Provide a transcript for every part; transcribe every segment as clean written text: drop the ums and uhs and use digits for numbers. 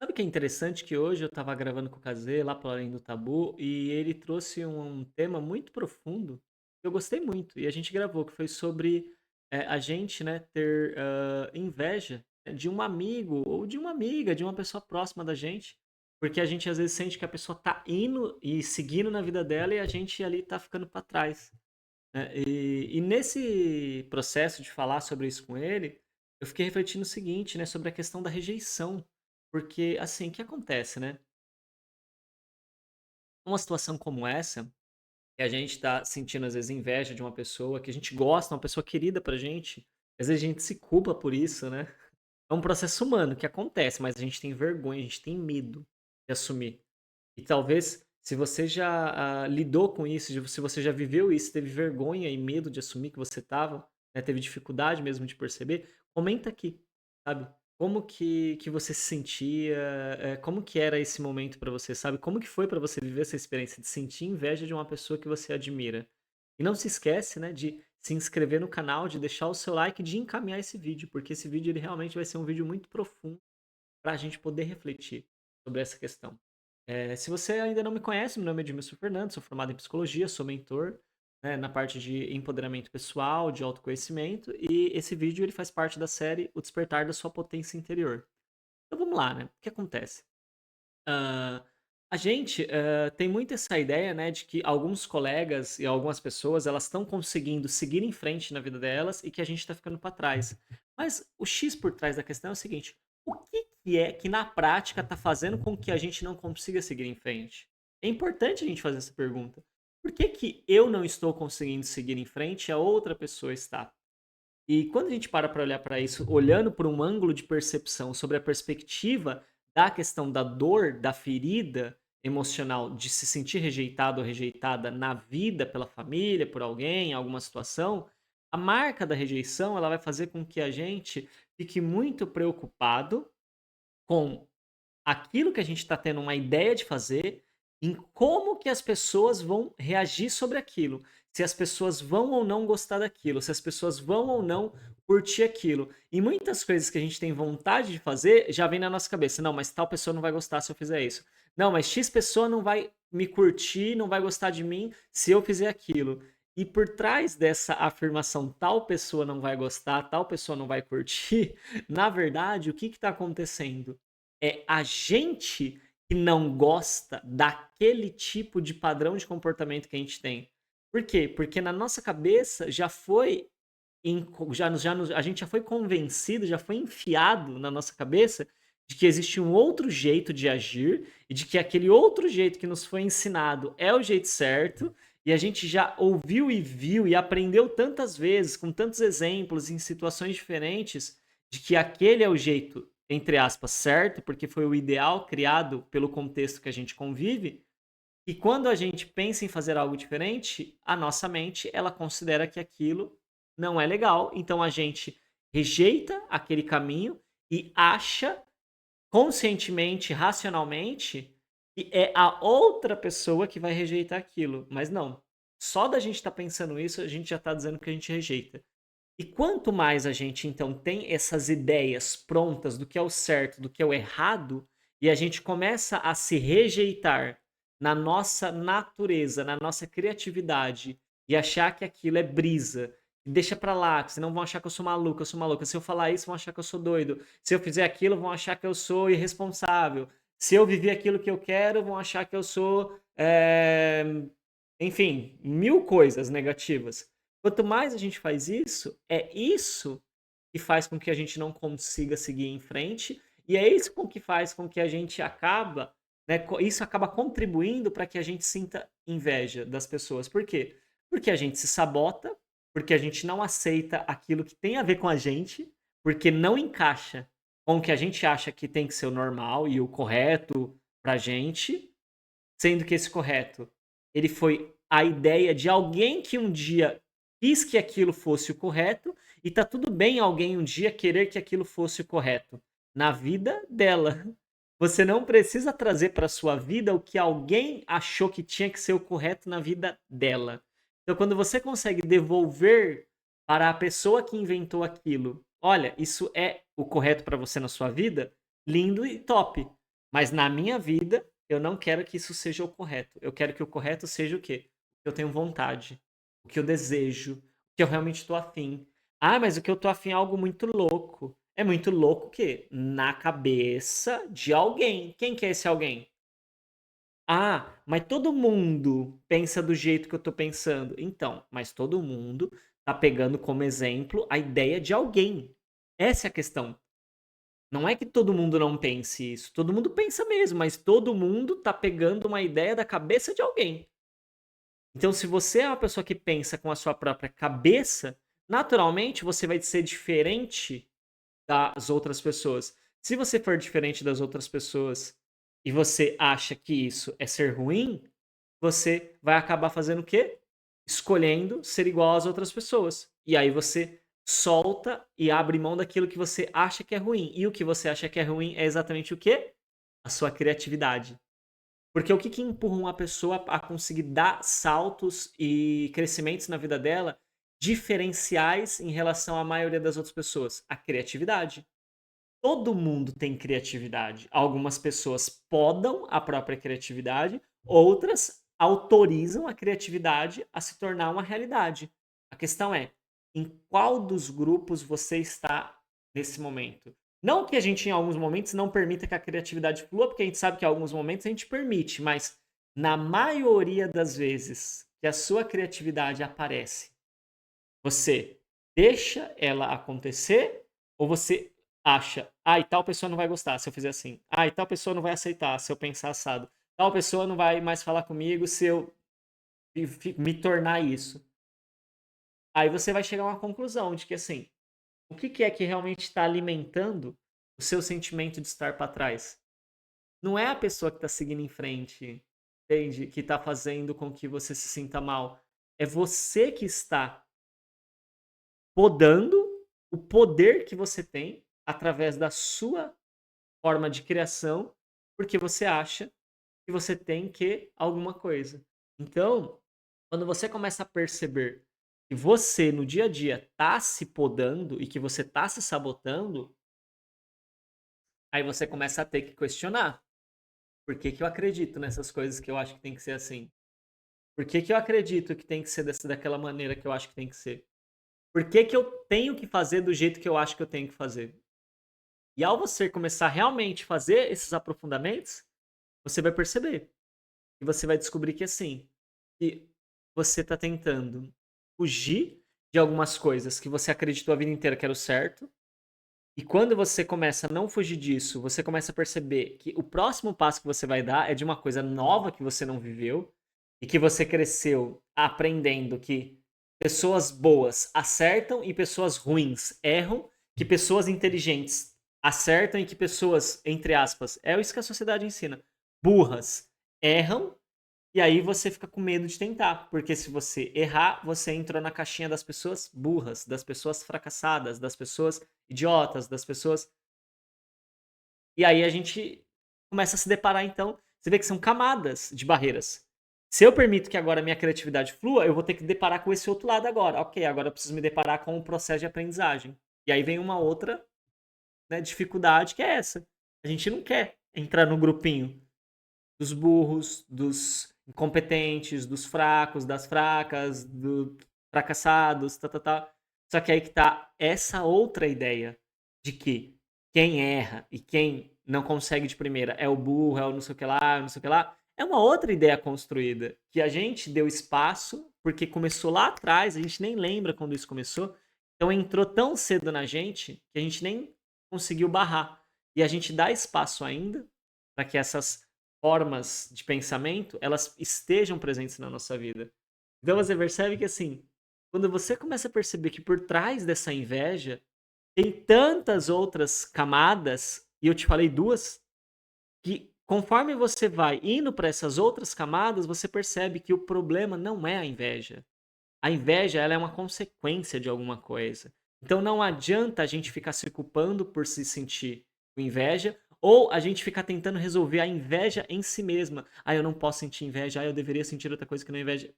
Sabe o que é interessante? Que hoje eu estava gravando com o Kazê, lá para Além do Tabu, e ele trouxe um tema muito profundo, que eu gostei muito, e a gente gravou, que foi sobre, a gente, né, ter, inveja, né, de um amigo ou de uma amiga, de uma pessoa próxima da gente, porque a gente às vezes sente que a pessoa tá indo e seguindo na vida dela e a gente ali tá ficando para trás, né. E nesse processo de falar sobre isso com ele, eu fiquei refletindo o seguinte, né, sobre a questão da rejeição. Porque, assim, o que acontece, né? Uma situação como essa, que a gente tá sentindo às vezes inveja de uma pessoa que a gente gosta, uma pessoa querida pra gente, às vezes a gente se culpa por isso, né? É um processo humano que acontece, mas a gente tem vergonha, a gente tem medo de assumir. E talvez, se você já lidou com isso, se você já viveu isso, teve vergonha e medo de assumir que você estava, né, teve dificuldade mesmo de perceber, comenta aqui, sabe? Como que você se sentia, como que era esse momento pra você, sabe? Como que foi pra você viver essa experiência de sentir inveja de uma pessoa que você admira? E não se esquece, né, de se inscrever no canal, de deixar o seu like, de encaminhar esse vídeo, porque esse vídeo ele realmente vai ser um vídeo muito profundo para a gente poder refletir sobre essa questão. Se você ainda não me conhece, meu nome é Edmilson Fernandes, sou formado em psicologia, sou mentor, né, na parte de empoderamento pessoal, de autoconhecimento, e esse vídeo ele faz parte da série O Despertar da Sua Potência Interior. Então vamos lá, né? O que acontece? Ah, a gente tem muito essa ideia, né, de que alguns colegas e algumas pessoas elas estão conseguindo seguir em frente na vida delas e que a gente está ficando para trás. Mas o X por trás da questão é o seguinte: o que, que é que na prática está fazendo com que a gente não consiga seguir em frente? É importante a gente fazer essa pergunta. Por que, que eu não estou conseguindo seguir em frente e a outra pessoa está? E quando a gente para olhar para isso, olhando por um ângulo de percepção sobre a perspectiva da questão da dor, da ferida emocional de se sentir rejeitado ou rejeitada na vida pela família, por alguém, em alguma situação, a marca da rejeição ela vai fazer com que a gente fique muito preocupado com aquilo que a gente está tendo uma ideia de fazer, em como que as pessoas vão reagir sobre aquilo. Se as pessoas vão ou não gostar daquilo, se as pessoas vão ou não curtir aquilo. E muitas coisas que a gente tem vontade de fazer já vem na nossa cabeça. Não, mas tal pessoa não vai gostar se eu fizer isso. Não, mas X pessoa não vai me curtir, não vai gostar de mim se eu fizer aquilo. E por trás dessa afirmação, tal pessoa não vai gostar, tal pessoa não vai curtir, na verdade, o que está acontecendo? É a gente que não gosta daquele tipo de padrão de comportamento que a gente tem. Por quê? Porque na nossa cabeça já foi a gente já foi convencido, já foi enfiado na nossa cabeça de que existe um outro jeito de agir e de que aquele outro jeito que nos foi ensinado é o jeito certo, e a gente já ouviu e viu e aprendeu tantas vezes, com tantos exemplos, em situações diferentes, de que aquele é o jeito, entre aspas, certo, porque foi o ideal criado pelo contexto que a gente convive, e quando a gente pensa em fazer algo diferente, a nossa mente, ela considera que aquilo não é legal, então a gente rejeita aquele caminho e acha conscientemente, racionalmente, que é a outra pessoa que vai rejeitar aquilo, mas não. Só da gente estar pensando isso, a gente já está dizendo que a gente rejeita. E quanto mais a gente então tem essas ideias prontas do que é o certo, do que é o errado, e a gente começa a se rejeitar na nossa natureza, na nossa criatividade, e achar que aquilo é brisa, e deixa pra lá, que senão vão achar que eu sou maluco, eu sou maluca. Se eu falar isso, vão achar que eu sou doido. Se eu fizer aquilo, vão achar que eu sou irresponsável. Se eu viver aquilo que eu quero, vão achar que eu sou, enfim, mil coisas negativas. Quanto mais a gente faz isso, é isso que faz com que a gente não consiga seguir em frente, e é isso com que faz com que a gente acaba, né, isso acaba contribuindo para que a gente sinta inveja das pessoas. Por quê? Porque a gente se sabota, porque a gente não aceita aquilo que tem a ver com a gente, porque não encaixa com o que a gente acha que tem que ser o normal e o correto pra gente, sendo que esse correto, ele foi a ideia de alguém que um dia quis que aquilo fosse o correto, e tá tudo bem alguém um dia querer que aquilo fosse o correto, na vida dela. Você não precisa trazer para sua vida o que alguém achou que tinha que ser o correto na vida dela. Então, quando você consegue devolver para a pessoa que inventou aquilo, olha, isso é o correto para você na sua vida, lindo e top. Mas na minha vida, eu não quero que isso seja o correto. Eu quero que o correto seja o quê? O que eu tenho vontade, o que eu desejo, o que eu realmente estou afim. Ah, mas o que eu tô afim é algo muito louco. É muito louco o quê? Na cabeça de alguém. Quem que é esse alguém? Ah, mas todo mundo pensa do jeito que eu tô pensando. Então, mas todo mundo tá pegando como exemplo a ideia de alguém. Essa é a questão. Não é que todo mundo não pense isso, todo mundo pensa mesmo, mas todo mundo tá pegando uma ideia da cabeça de alguém. Então, se você é uma pessoa que pensa com a sua própria cabeça, naturalmente você vai ser diferente das outras pessoas. Se você for diferente das outras pessoas e você acha que isso é ser ruim, você vai acabar fazendo o quê? Escolhendo ser igual às outras pessoas. E aí você solta e abre mão daquilo que você acha que é ruim. E o que você acha que é ruim é exatamente o quê? A sua criatividade. Porque o que que empurra uma pessoa a conseguir dar saltos e crescimentos na vida dela diferenciais em relação à maioria das outras pessoas? A criatividade. Todo mundo tem criatividade. Algumas pessoas podam a própria criatividade, outras autorizam a criatividade a se tornar uma realidade. A questão é, em qual dos grupos você está nesse momento? Não que a gente, em alguns momentos, não permita que a criatividade flua, porque a gente sabe que em alguns momentos a gente permite, mas na maioria das vezes que a sua criatividade aparece, você deixa ela acontecer ou você acha: "Ah, e tal pessoa não vai gostar se eu fizer assim. Ah, e tal pessoa não vai aceitar se eu pensar assado. Tal pessoa não vai mais falar comigo se eu me tornar isso". Aí você vai chegar a uma conclusão de que, assim, o que que é que realmente está alimentando o seu sentimento de estar para trás? Não é a pessoa que está seguindo em frente, entende, que está fazendo com que você se sinta mal. É você que está podando o poder que você tem através da sua forma de criação, porque você acha que você tem que alguma coisa. Então, quando você começa a perceber que você no dia a dia tá se podando e que você tá se sabotando, aí você começa a ter que questionar. Por que que eu acredito nessas coisas que eu acho que tem que ser assim? Por que que eu acredito que tem que ser daquela maneira que eu acho que tem que ser? Por que que eu tenho que fazer do jeito que eu acho que eu tenho que fazer? E ao você começar a realmente fazer esses aprofundamentos, você vai perceber. E você vai descobrir que assim, que você está tentando fugir de algumas coisas que você acreditou a vida inteira que era o certo. E quando você começa a não fugir disso, você começa a perceber que o próximo passo que você vai dar é de uma coisa nova que você não viveu e que você cresceu aprendendo que pessoas boas acertam e pessoas ruins erram, que pessoas inteligentes acertam e que pessoas, entre aspas, é isso que a sociedade ensina, burras erram e aí você fica com medo de tentar, porque se você errar, você entrou na caixinha das pessoas burras, das pessoas fracassadas, das pessoas idiotas, das pessoas. E aí a gente começa a se deparar então, você vê que são camadas de barreiras. Se eu permito que agora a minha criatividade flua, eu vou ter que deparar com esse outro lado agora. Ok, agora eu preciso me deparar com o processo de aprendizagem. E aí vem uma outra, né, dificuldade que é essa. A gente não quer entrar no grupinho dos burros, dos incompetentes, dos fracos, das fracas, do fracassados, tá, tá, tá. Só que aí que tá essa outra ideia de que quem erra e quem não consegue de primeira é o burro, é o não sei o que lá, não sei o que lá. É uma outra ideia construída que a gente deu espaço porque começou lá atrás, a gente nem lembra quando isso começou. Então entrou tão cedo na gente que a gente nem conseguiu barrar. E a gente dá espaço ainda para que essas formas de pensamento, elas estejam presentes na nossa vida. Então você percebe que assim, quando você começa a perceber que por trás dessa inveja tem tantas outras camadas, e eu te falei duas, que conforme você vai indo para essas outras camadas, você percebe que o problema não é a inveja. A inveja, ela é uma consequência de alguma coisa. Então não adianta a gente ficar se culpando por se sentir com inveja ou a gente ficar tentando resolver a inveja em si mesma. Ah, eu não posso sentir inveja, ah, eu deveria sentir outra coisa que não é inveja.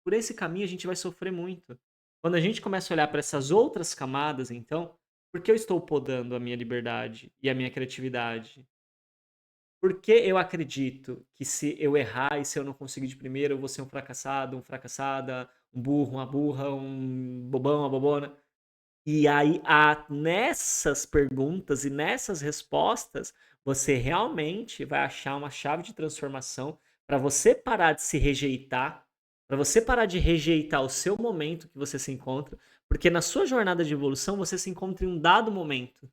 Por esse caminho a gente vai sofrer muito. Quando a gente começa a olhar para essas outras camadas, então, por que eu estou podando a minha liberdade e a minha criatividade? Porque eu acredito que se eu errar e se eu não conseguir de primeira, eu vou ser um fracassado, um fracassada, um burro, uma burra, um bobão, uma bobona. E aí, nessas perguntas e nessas respostas, você realmente vai achar uma chave de transformação para você parar de se rejeitar, para você parar de rejeitar o seu momento que você se encontra, porque na sua jornada de evolução você se encontra em um dado momento.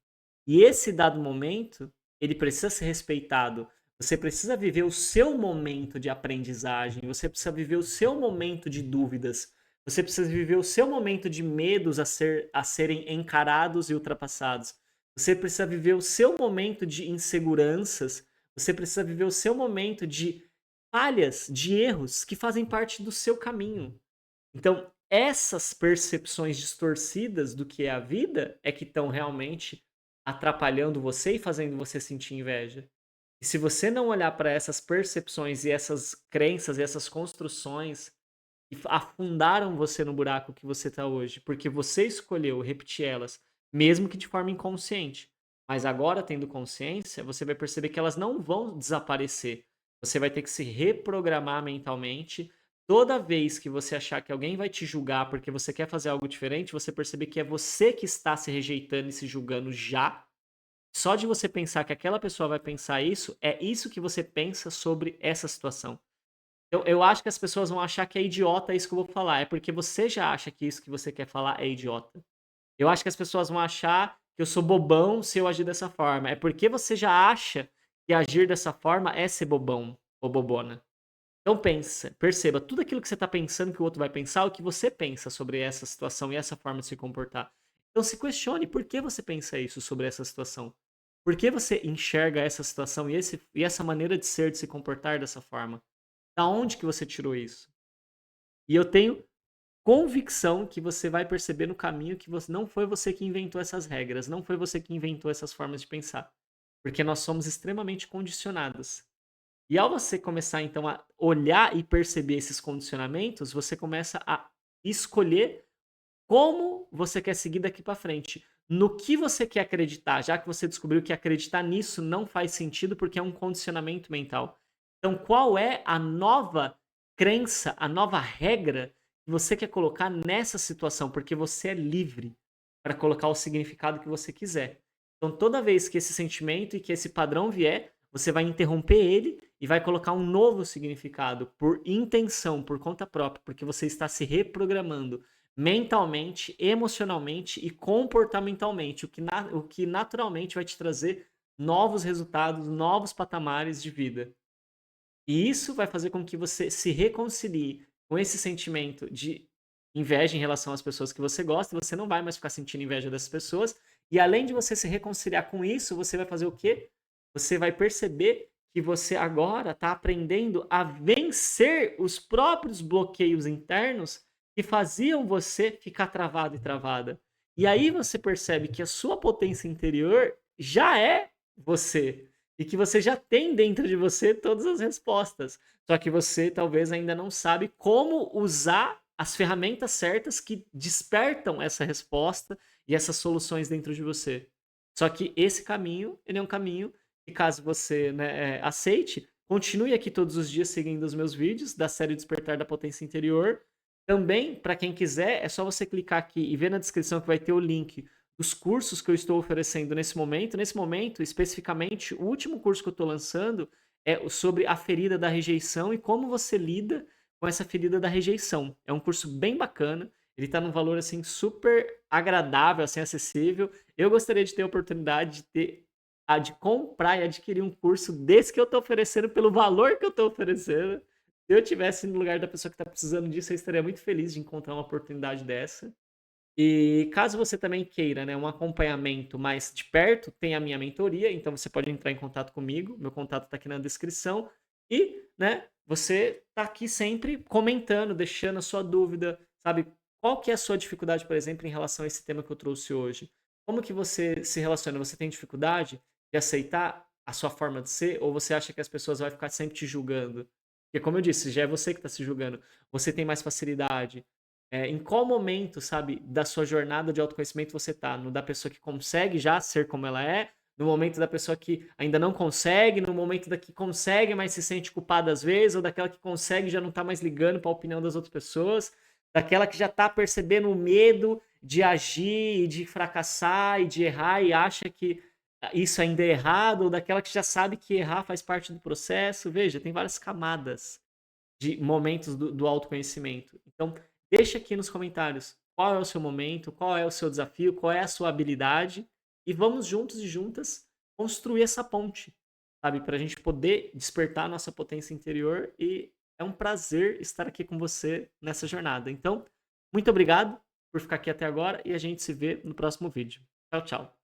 E esse dado momento, ele precisa ser respeitado. Você precisa viver o seu momento de aprendizagem, você precisa viver o seu momento de dúvidas, você precisa viver o seu momento de medos a serem encarados e ultrapassados. Você precisa viver o seu momento de inseguranças. Você precisa viver o seu momento de falhas, de erros que fazem parte do seu caminho. Então, essas percepções distorcidas do que é a vida é que estão realmente atrapalhando você e fazendo você sentir inveja. E se você não olhar para essas percepções e essas crenças e essas construções e afundaram você no buraco que você está hoje, porque você escolheu repetir elas, mesmo que de forma inconsciente. Mas agora, tendo consciência, você vai perceber que elas não vão desaparecer. Você vai ter que se reprogramar mentalmente. Toda vez que você achar que alguém vai te julgar porque você quer fazer algo diferente, você perceber que é você que está se rejeitando e se julgando já. Só de você pensar que aquela pessoa vai pensar isso, é isso que você pensa sobre essa situação. Eu acho que as pessoas vão achar que é idiota isso que eu vou falar, é porque você já acha que isso que você quer falar é idiota. Eu acho que as pessoas vão achar que eu sou bobão se eu agir dessa forma, é porque você já acha que agir dessa forma é ser bobão ou bobona. Então pensa, perceba, tudo aquilo que você está pensando que o outro vai pensar, é o que você pensa sobre essa situação e essa forma de se comportar. Então se questione por que você pensa isso sobre essa situação. Por que você enxerga essa situação e essa maneira de ser, de se comportar dessa forma? Da onde que você tirou isso? E eu tenho convicção que você vai perceber no caminho que não foi você que inventou essas regras, não foi você que inventou essas formas de pensar, porque nós somos extremamente condicionados. E ao você começar então a olhar e perceber esses condicionamentos, você começa a escolher como você quer seguir daqui para frente. No que você quer acreditar, já que você descobriu que acreditar nisso não faz sentido porque é um condicionamento mental. Então, qual é a nova crença, a nova regra que você quer colocar nessa situação? Porque você é livre para colocar o significado que você quiser. Então, toda vez que esse sentimento e que esse padrão vier, você vai interromper ele e vai colocar um novo significado por intenção, por conta própria, porque você está se reprogramando mentalmente, emocionalmente e comportamentalmente, o que naturalmente vai te trazer novos resultados, novos patamares de vida. E isso vai fazer com que você se reconcilie com esse sentimento de inveja em relação às pessoas que você gosta, você não vai mais ficar sentindo inveja dessas pessoas, e além de você se reconciliar com isso, você vai fazer o quê? Você vai perceber que você agora está aprendendo a vencer os próprios bloqueios internos que faziam você ficar travado e travada. E aí você percebe que a sua potência interior já é você e que você já tem dentro de você todas as respostas. Só que você talvez ainda não sabe como usar as ferramentas certas que despertam essa resposta e essas soluções dentro de você. Só que esse caminho, ele é um caminho que caso você, né, aceite, continue aqui todos os dias seguindo os meus vídeos da série Despertar da Potência Interior. Também, para quem quiser, é só você clicar aqui e ver na descrição que vai ter o link dos cursos que eu estou oferecendo nesse momento. Nesse momento, especificamente, o último curso que eu estou lançando é sobre a ferida da rejeição e como você lida com essa ferida da rejeição. É um curso bem bacana, ele está num valor assim super agradável, assim acessível. Eu gostaria de ter a oportunidade de de comprar e adquirir um curso desse que eu estou oferecendo pelo valor que eu estou oferecendo. Se eu tivesse no lugar da pessoa que está precisando disso, eu estaria muito feliz de encontrar uma oportunidade dessa. E caso você também queira, né, um acompanhamento mais de perto, tem a minha mentoria, então você pode entrar em contato comigo, meu contato está aqui na descrição. E, né, você está aqui sempre comentando, deixando a sua dúvida, sabe? Qual que é a sua dificuldade, por exemplo, em relação a esse tema que eu trouxe hoje? Como que você se relaciona? Você tem dificuldade de aceitar a sua forma de ser? Ou você acha que as pessoas vão ficar sempre te julgando? Porque, como eu disse, já é você que está se julgando. Você tem mais facilidade? Em qual momento, sabe, da sua jornada de autoconhecimento você tá? No da pessoa que consegue já ser como ela é? no momento da pessoa que ainda não consegue, no momento da que consegue, mas se sente culpada às vezes, ou daquela que consegue e já não tá mais ligando para a opinião das outras pessoas, daquela que já tá percebendo o medo de agir e de fracassar e de errar e acha que isso ainda é errado, ou daquela que já sabe que errar faz parte do processo. Veja, tem várias camadas de momentos do autoconhecimento. Então, deixa aqui nos comentários qual é o seu momento, qual é o seu desafio, qual é a sua habilidade e vamos juntos e juntas construir essa ponte, sabe? Para a gente poder despertar a nossa potência interior e é um prazer estar aqui com você nessa jornada. Então, muito obrigado por ficar aqui até agora e a gente se vê no próximo vídeo. Tchau, tchau.